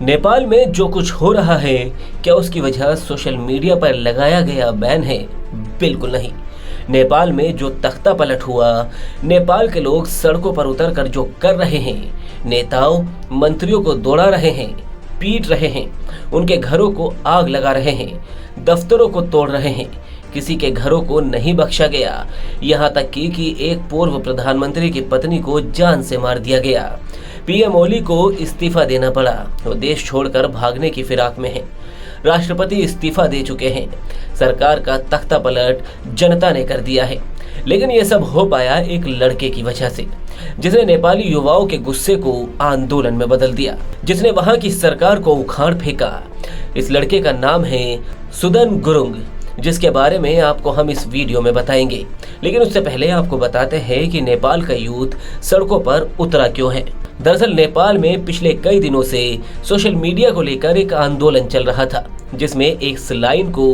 नेपाल में जो कुछ हो रहा है, क्या उसकी वजह सोशल मीडिया पर लगाया गया बैन है? बिल्कुल नहीं। नेपाल में जो तख्ता पलट हुआ, नेपाल के लोग सड़कों पर उतरकर जो कर रहे हैं, नेताओं मंत्रियों को दौड़ा रहे हैं, पीट रहे हैं, उनके घरों को आग लगा रहे हैं, दफ्तरों को तोड़ रहे हैं, किसी के घरों को नहीं बख्शा गया, यहाँ तक कि एक पूर्व प्रधानमंत्री की पत्नी को जान से मार दिया गया। पीएम ओली को इस्तीफा देना पड़ा, वो देश छोड़कर भागने की फिराक में है। राष्ट्रपति इस्तीफा दे चुके हैं, सरकार का तख्ता पलट जनता ने कर दिया है। लेकिन ये सब हो पाया एक लड़के की वजह से, जिसने नेपाली युवाओं के गुस्से को आंदोलन में बदल दिया, जिसने वहां की सरकार को उखाड़ फेंका। इस लड़के का नाम है सुदन गुरुङ, जिसके बारे में आपको हम इस वीडियो में बताएंगे। लेकिन उससे पहले आपको बताते हैं कि नेपाल का यूथ सड़कों पर उतरा क्यों है। दरअसल नेपाल में पिछले कई दिनों से सोशल मीडिया को लेकर एक आंदोलन चल रहा था, जिसमें एक लाइन को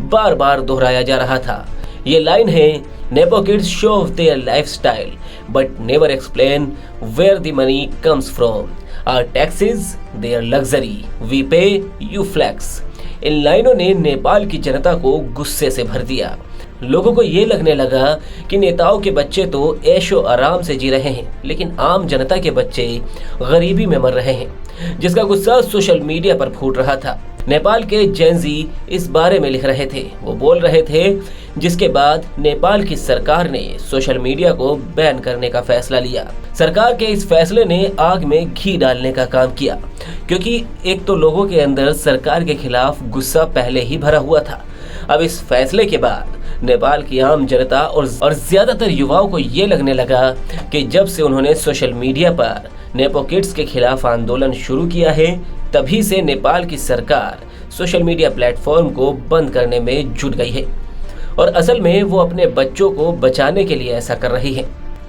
बार बार दोहराया जा रहा था। ये लाइन है, nepo kids show off their lifestyle but never explain where the money comes from, our taxes their luxury, we pay you flex. इन लाइनों ने नेपाल की जनता को गुस्से से भर दिया। लोगों को ये लगने लगा कि नेताओं के बच्चे तो ऐशो आराम से जी रहे हैं, लेकिन आम जनता के बच्चे गरीबी में मर रहे हैं, जिसका गुस्सा सोशल मीडिया पर फूट रहा था। नेपाल के जेनजी इस बारे में लिख रहे थे, वो बोल रहे थे, जिसके बाद नेपाल की सरकार ने सोशल मीडिया को बैन करने का फैसला लिया। सरकार के इस फैसले ने आग में घी डालने का काम किया, क्योंकि एक तो लोगों के अंदर सरकार के खिलाफ गुस्सा पहले ही भरा हुआ था। अब इस फैसले के बाद नेपाल की आम जनता और ज्यादातर युवाओं को ये लगने लगा कि जब से उन्होंने सोशल मीडिया पर नेपो किड्स के खिलाफ आंदोलन शुरू किया है, तभी से नेपाल की सरकार सोशल मीडिया प्लेटफॉर्म को बंद करने में जुट गई है और असल में वो अपने बच्चों को बचाने के लिए ऐसा कर रही है।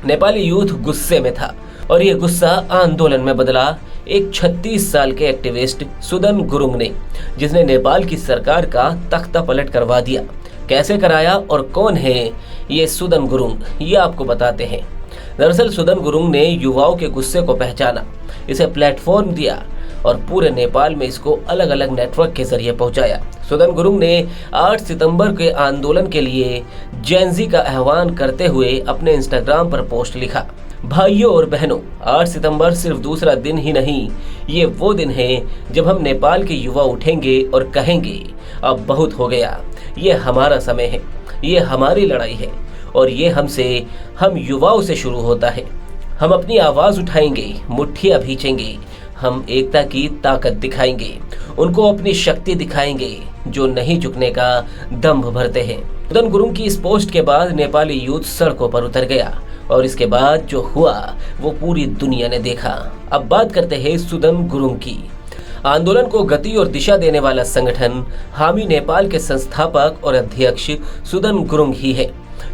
नेपाली यूथ गुस्से में था और ये गुस्सा आंदोलन में बदला एक 36 साल के एक्टिविस्ट सुदन गुरुङ ने, जिसने नेपाल की सरकार का तख्ता पलट करवा दिया। कैसे कराया और कौन है ये सुदन गुरुङ, ये आपको बताते हैं। दरअसल सुदन गुरुङ ने युवाओं के गुस्से को पहचाना, इसे प्लेटफॉर्म दिया और पूरे नेपाल में इसको अलग अलग नेटवर्क के जरिए पहुंचाया। सुदन गुरुङ ने 8 सितंबर के आंदोलन के लिए जेनजी का आह्वान करते हुए अपने इंस्टाग्राम पर पोस्ट लिखा, भाइयों और बहनों, 8 सितंबर सिर्फ दूसरा दिन ही नहीं, ये वो दिन है जब हम नेपाल के युवा उठेंगे और कहेंगे, अब बहुत हो गया, ये हमारा समय है, ये हमारी लड़ाई है और ये हम युवाओं से शुरू होता है। हम अपनी आवाज उठाएंगे, मुट्ठियां भींचेंगे, हम एकता की ताकत दिखाएंगे, उनको अपनी शक्ति दिखाएंगे जो नहीं झुकने का दम्भ भरते हैं। सुदन गुरुङ की इस पोस्ट के बाद नेपाली यूथ सड़कों पर उतर गया और इसके बाद जो हुआ वो पूरी दुनिया ने देखा। अब बात करते हैं सुदन गुरुङ की। आंदोलन को गति और दिशा देने वाला संगठन हामी नेपाल के संस्थापक और अध्यक्ष सुदन गुरुङ ही है।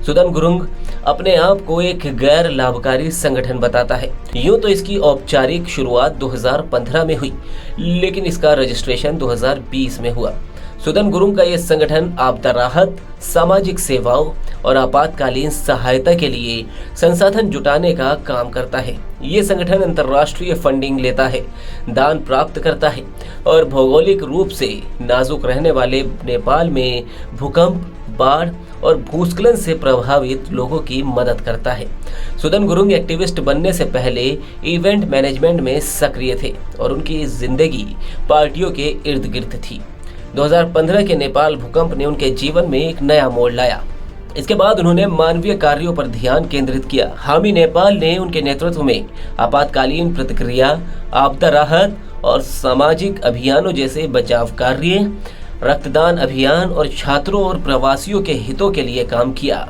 सुदन गुरुङ अपने आप को एक गैर लाभकारी संगठन बताता है। यूं तो इसकी औपचारिक शुरुआत 2015 में हुई, लेकिन इसका रजिस्ट्रेशन 2020 में हुआ। सुदन गुरुङ का यह संगठन आपदा राहत, सामाजिक सेवाओं और आपातकालीन सहायता के लिए संसाधन जुटाने का काम करता है। ये संगठन अंतर्राष्ट्रीय फंडिंग लेता है, दान प्राप्त करता है और भौगोलिक रूप से नाजुक रहने वाले नेपाल में भूकंप, बाढ़ और भूस्खलन से प्रभावित लोगों की मदद करता है। सुदन गुरुङ एक्टिविस्ट बनने से पहले इवेंट मैनेजमेंट में सक्रिय थे और उनकी जिंदगी पार्टियों के इर्द गिर्द थी। 2015 के नेपाल भूकंप ने उनके जीवन में एक नया मोड़ लाया। इसके बाद उन्होंने मानवीय कार्यों पर ध्यान केंद्रित किया। हामी नेपाल ने उनके नेतृत्व में आपातकालीन प्रतिक्रिया, आपदा राहत और सामाजिक अभियानों जैसे बचाव कार्य, रक्तदान अभियान और छात्रों और प्रवासियों के हितों के लिए काम किया।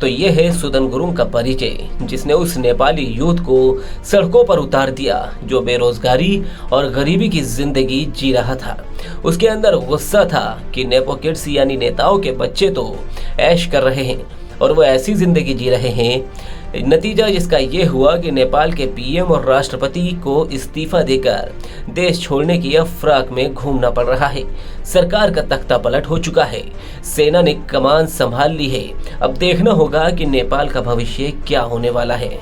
तो ये है सुदन गुरुङ का परिचय, जिसने उस नेपाली यूथ को सड़कों पर उतार दिया जो बेरोजगारी और गरीबी की जिंदगी जी रहा था। उसके अंदर गुस्सा था कि नेपो किड्स यानी नेताओं के बच्चे तो ऐश कर रहे हैं और वो ऐसी जिंदगी जी रहे हैं। नतीजा जिसका ये हुआ कि नेपाल के पीएम और राष्ट्रपति को इस्तीफा देकर देश छोड़ने की अफराक में घूमना पड़ रहा है। सरकार का तख्ता पलट हो चुका है, सेना ने कमान संभाल ली है। अब देखना होगा कि नेपाल का भविष्य क्या होने वाला है।